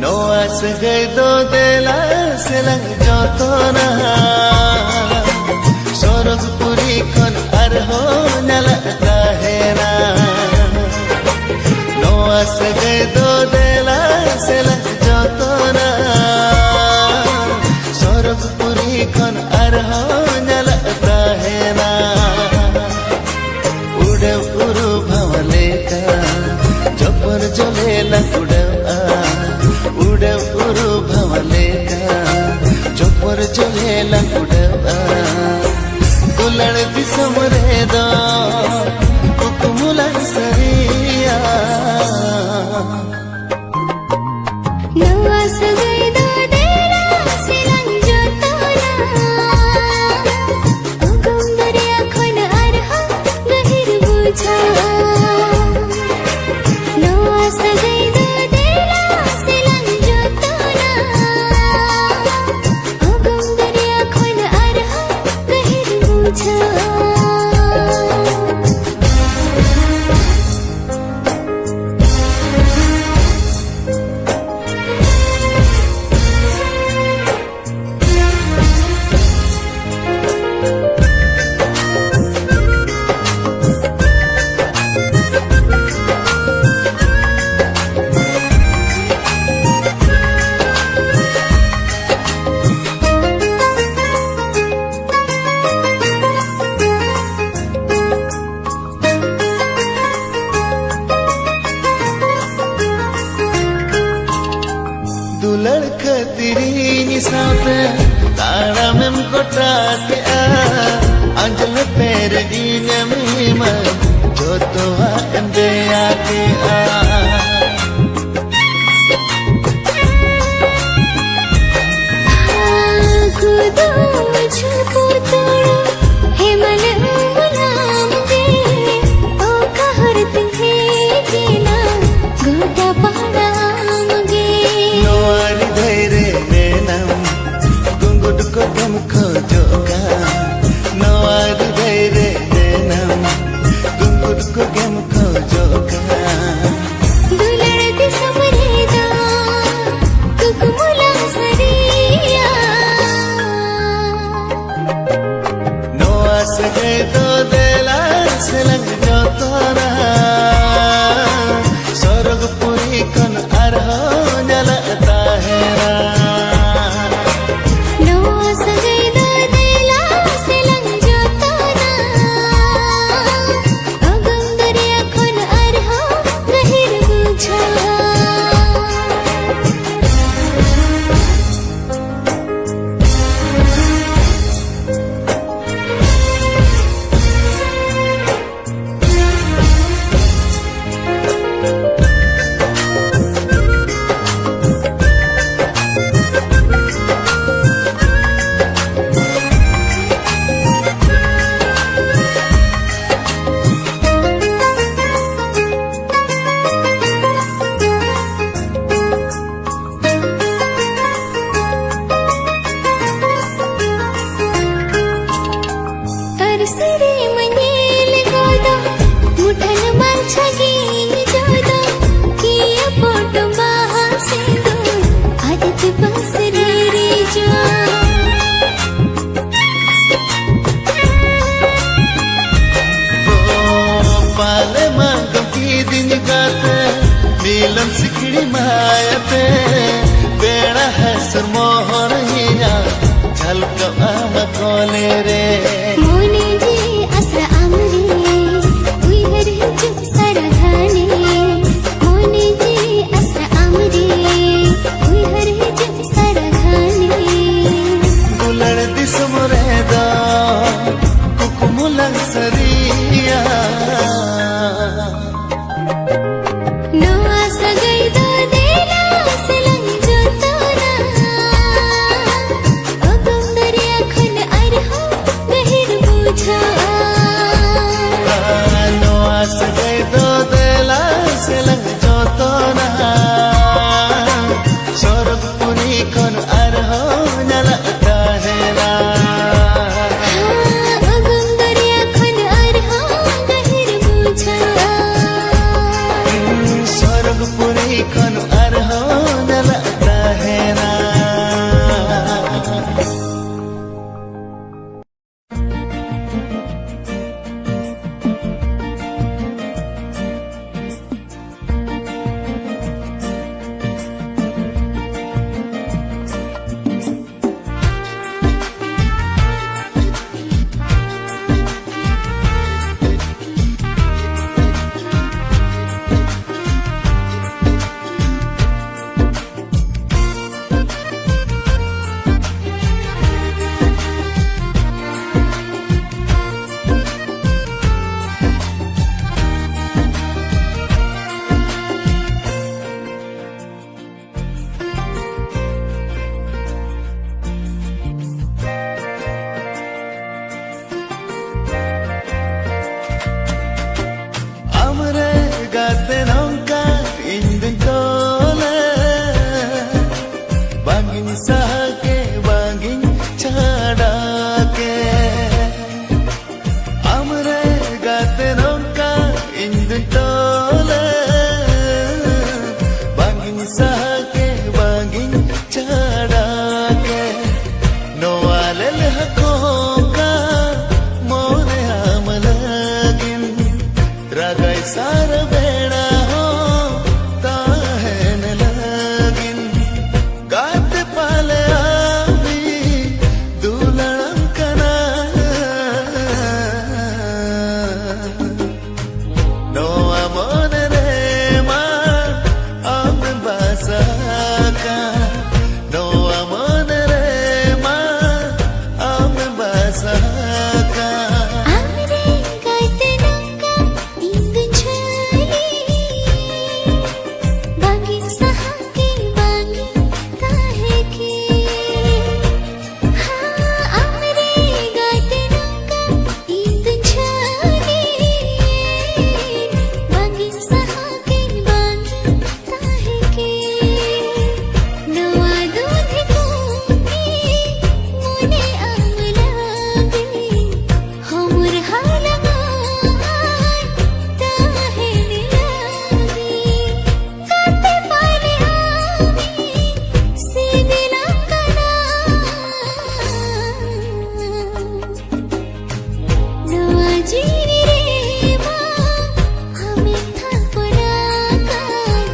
Noa segai do dela selang jotona sorog puri kon arho nala tahera Noa segai do dela selang jotona sorog puri kon arho nala tahera ude uru bhavale ka jopar jolela उड़व उरु भवले का chopper चलेला उड़वा दुलड़ दिसमरे दो कुकुमुला सरिया नवा सगई दो देरा सिलंग जोतोला उगम दरिया खन अरहा गहिर बुझा नवा सगई दो दुलड़ खतरी निसाते तारा में कोटाते अंजल पैर दीन में जो तो अंदे आके खुदा मुझको तोड़ो हे मन मुलाम दे ओ कहर तुम्हें जीना घोटा पहाड़ा सगे तो देला सेलंग जोतोना सरग पुरी कन अरहो नला ताहेरा नवा सगे दो देला सेलंग जोतोना अगम दरिया खन अरहो गहिर बुझा सिरे मनील गोदा मुठन मंचगी जोदा किया फोटो बाहा से दो आदत बस रे जो पाले मांगम की दिन गाते मिलन सिकड़ी मायते बेड़ा है सुरमोहर हिया झलक आम कोले रे पुरी कन अरहो नला सहाके बांगी काहे के अमरे गाते नौका इंदुंचाने बांगी सहाके बांगी काहे के नवा दूध कोनी मोने आमलागे हमर हालगाय ताहे निलागे काटे पाले आमी सीदिला कना नवा जीवी रे माँ हमें था पुराकार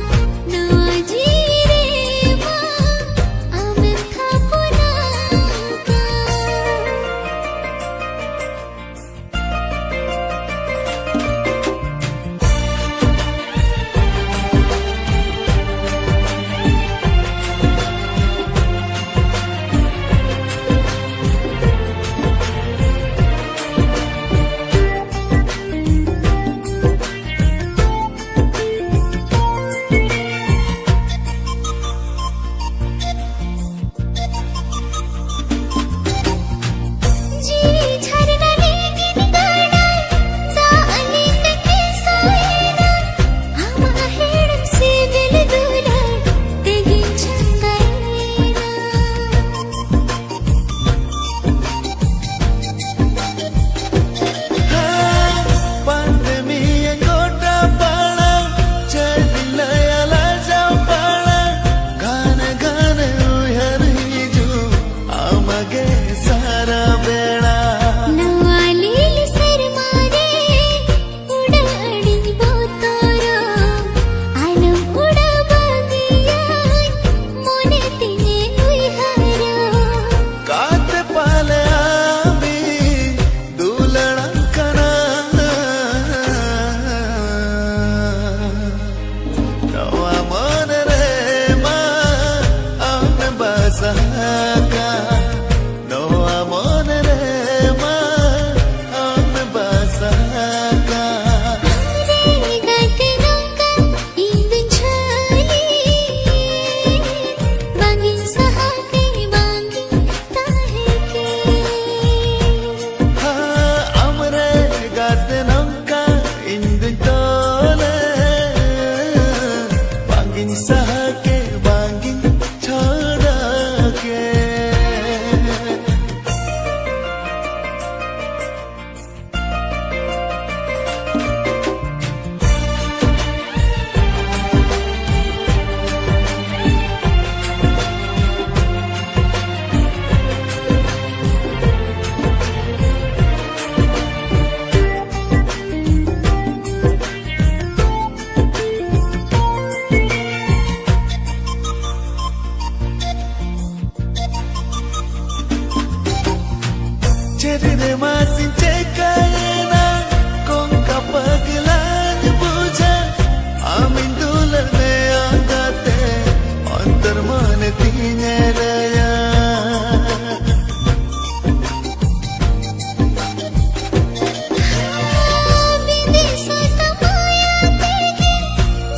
नवा जीवी रे माँ हमें था पुराकार जी झरना लेकिन गाना दाली कटे सायना हम आहेड़म से दिल दूला तेगी चंगाईना pandemi kota pala chadilaya jaupala gana gana uyar hiju amage sara bela नवा लीली सर मारे उड़ाड़ी बोतरो आलम उड़ा बगिया मोने तिने उइहारो काते पाले आमी दुलड़कना नवा मन रे माँ आमे बसका नवा मन रे माँ आमे बसका रे गाते नौका इंदुंचाने बांगी सहाके बांगी ताहे के amre gate nongka indun tole bangin sahake bangin chhada ke cerita masih cekayana kong kapaglan buja amin dulane agate antar man tine raya बिंदी सता माया तेगी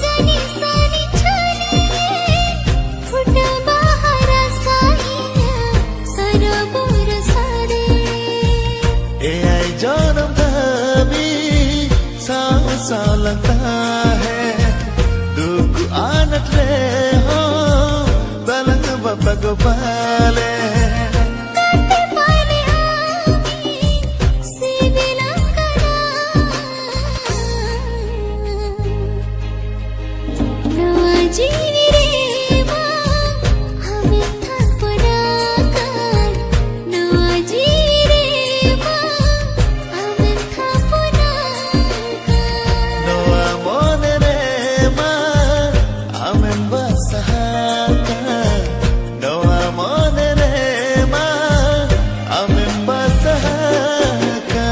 जानी सानी छाने फुटा बाहरा साहिया सरबोर सारे ए आई जन्म धामी सा लगता है दुख आनत रे हो बलंग बाबा गोपाले काटे पाले आमी सीदिला कना नवा जीवी रे माँ हमें था पुराकार नवा जीवी रे माँ हमें था पुराकार नवा मन रे माँ आमें बसहाका नवा मन रे माँ आमें बसहाका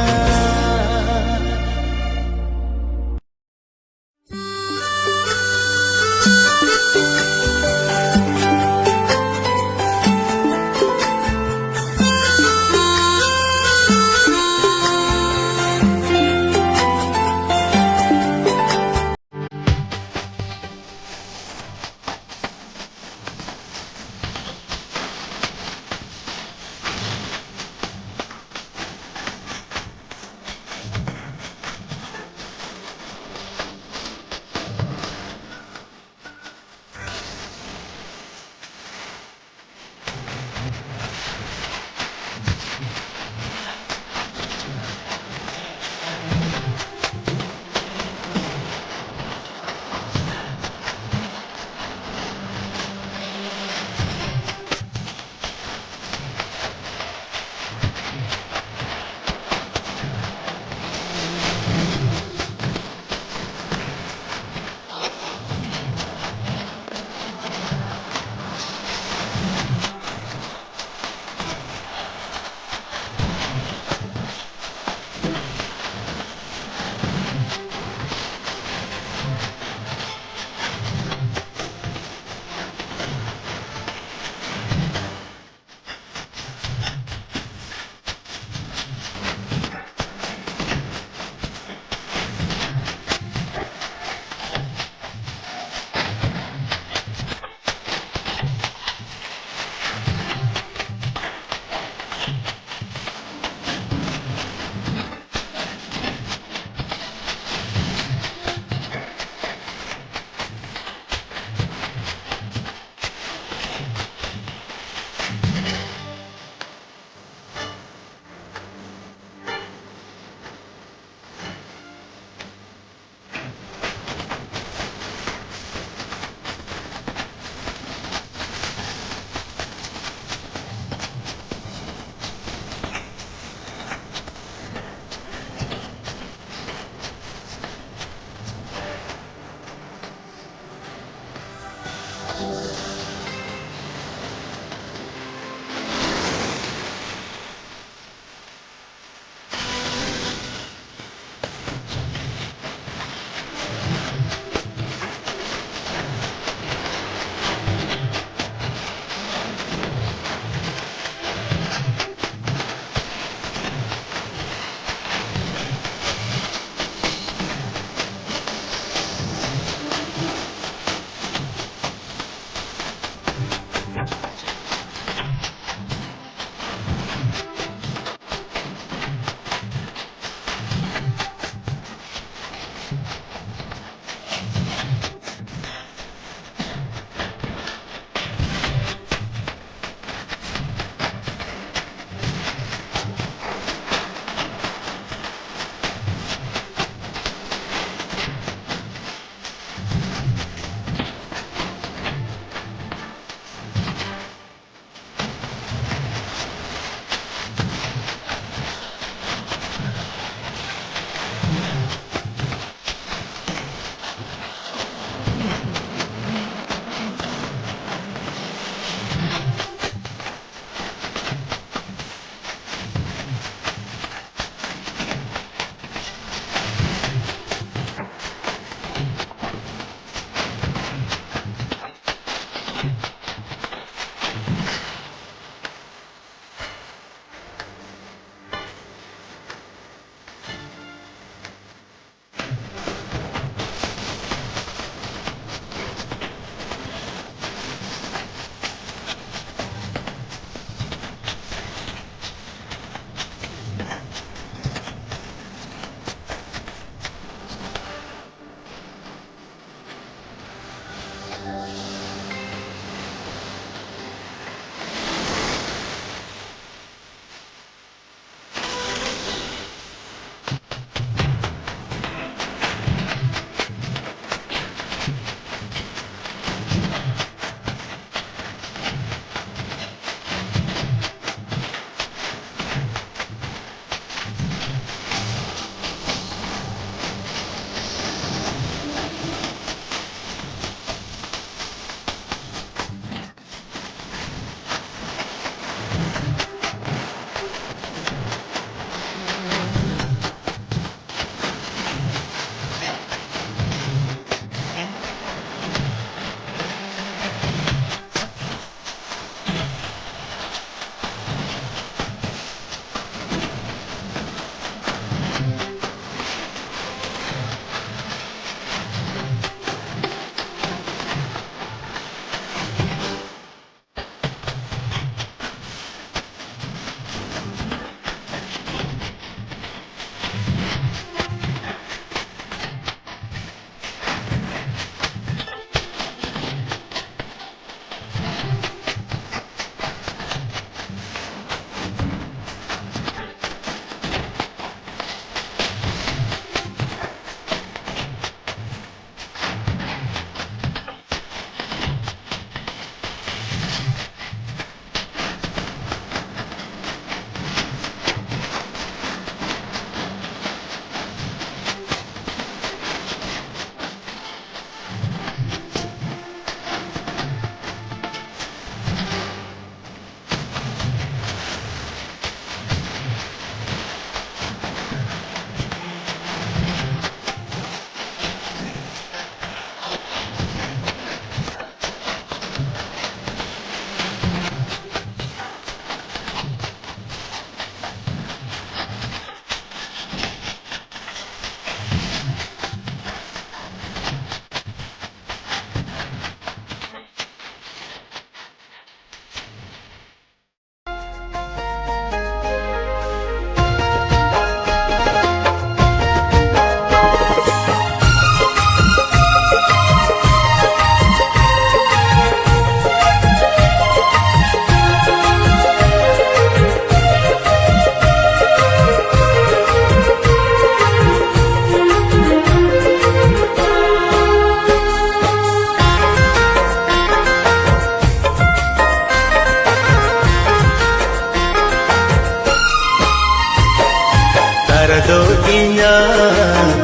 दो इया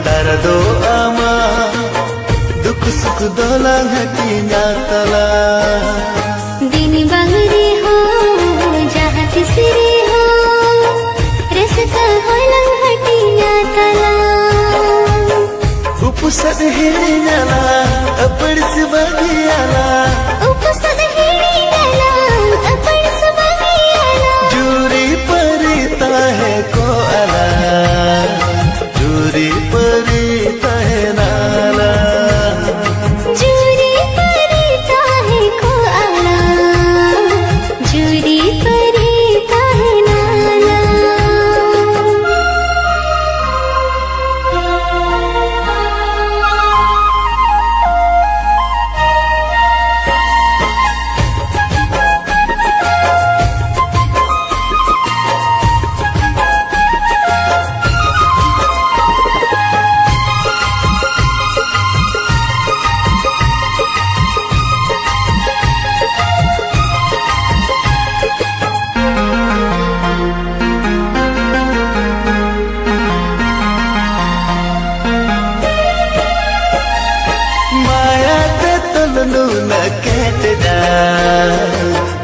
दर्दो आमा दुख सुख दोला घटी तला दिन बंगरी हो जहाँ तिसरी हो रसता हो लंघटिया तला उपसद हिड़ियाला अपड़स बगियाला उपसद हिड़ियाला अपड़स बगियाला जूरी परिता है को अला जूरी परिता है नाला जूरी परिता है को आला जूरी परिता है नाला न कहत जा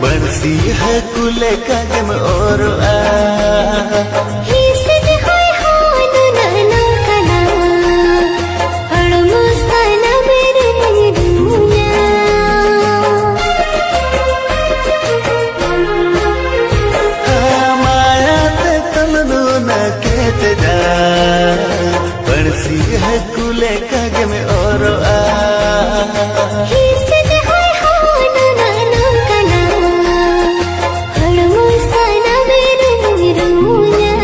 बंसी है कुले कागम और आ ही सिद होय होन ननो कना अड़मुस्ताना मेरे दुनिया माया ते तलनु न कहत जा बंसी है कुले कागम और आ ही सिद होय होन ननो कना अड़मुस्ताना मेरे दुनिया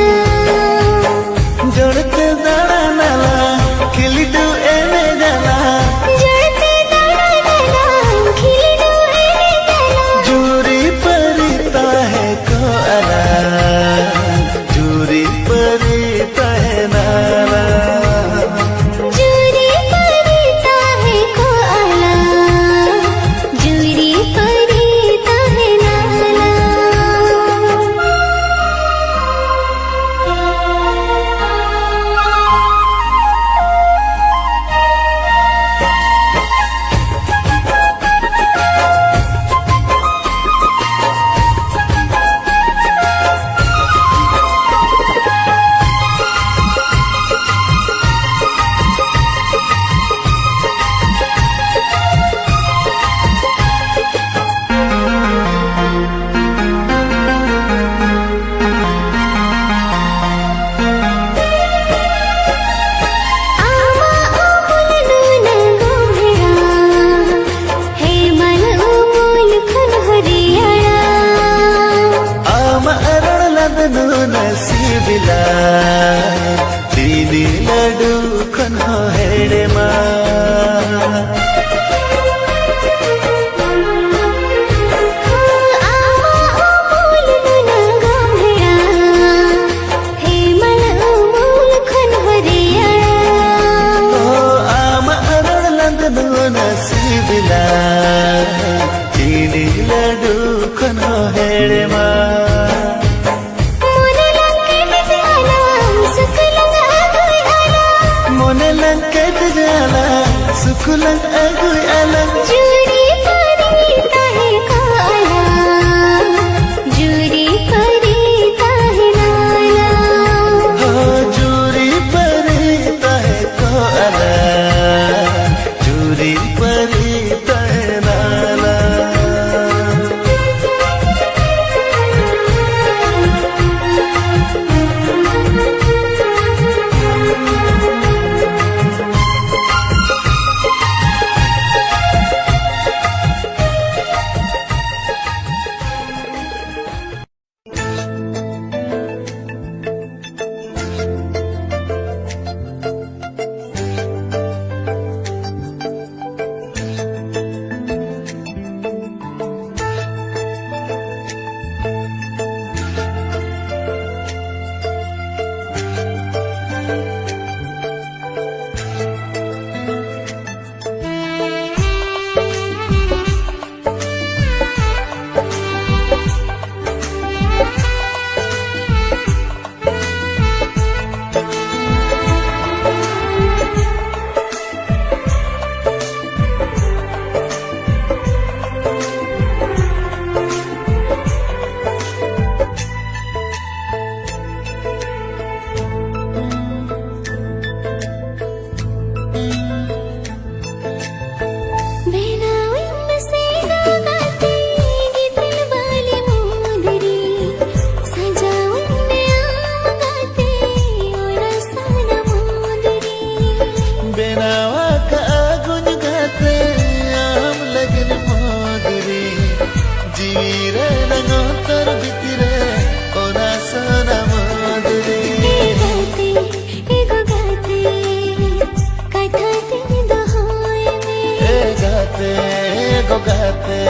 एगो गाते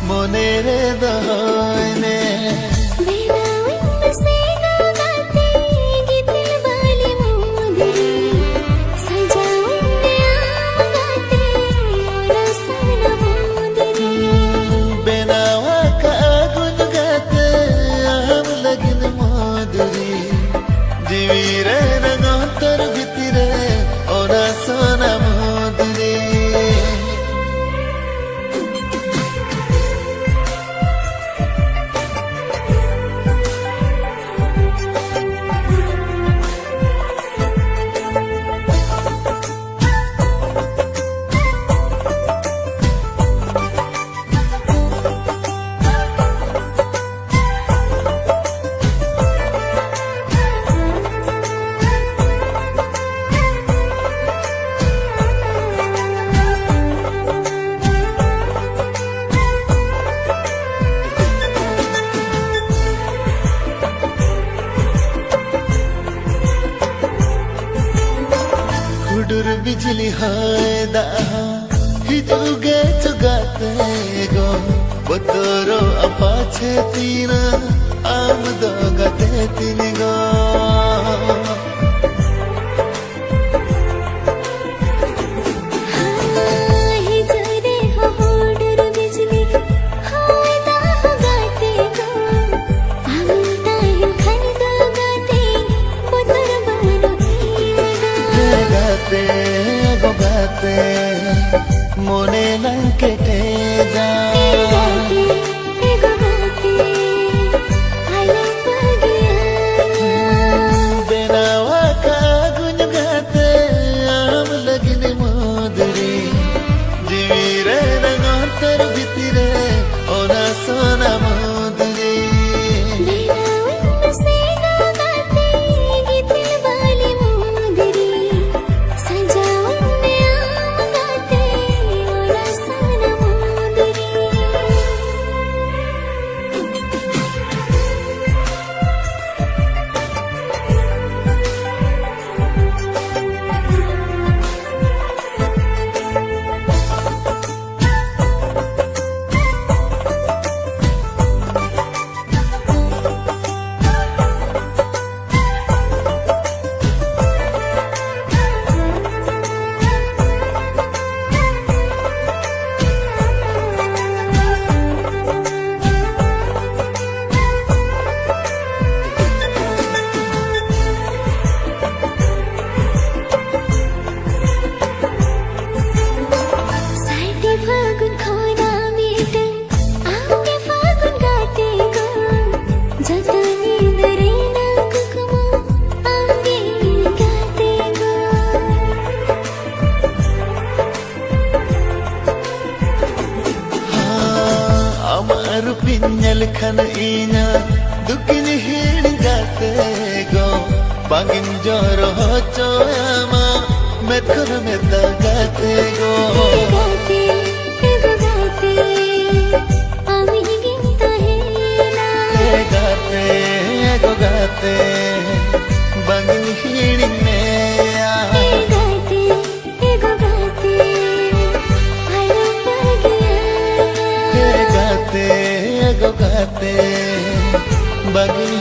मोने रे दहने बेनावा का गुन गाते आम लगिन मोदरी जीवी रे नगोतर भितरे ओरा सोना मोदरी हुडुर बिजली हाय दा हिजुगे चुगाते गो बतरो अपाछे तीना आम दो गाते तीन गो गाते मोने लंके जा बेनावा का गुन गाते आम लगिन मोदरी जीवी रे नगोतर भितरे ओना सोना मोदरी पिन्यल खन इना दुकिन हिण गाते गो बागिन जोरो हो चोयामा मेथुर में गाते गो गाते आमी गिनता है ना गाते गो गाते बागिन हिण में गाते गो गाते बागिन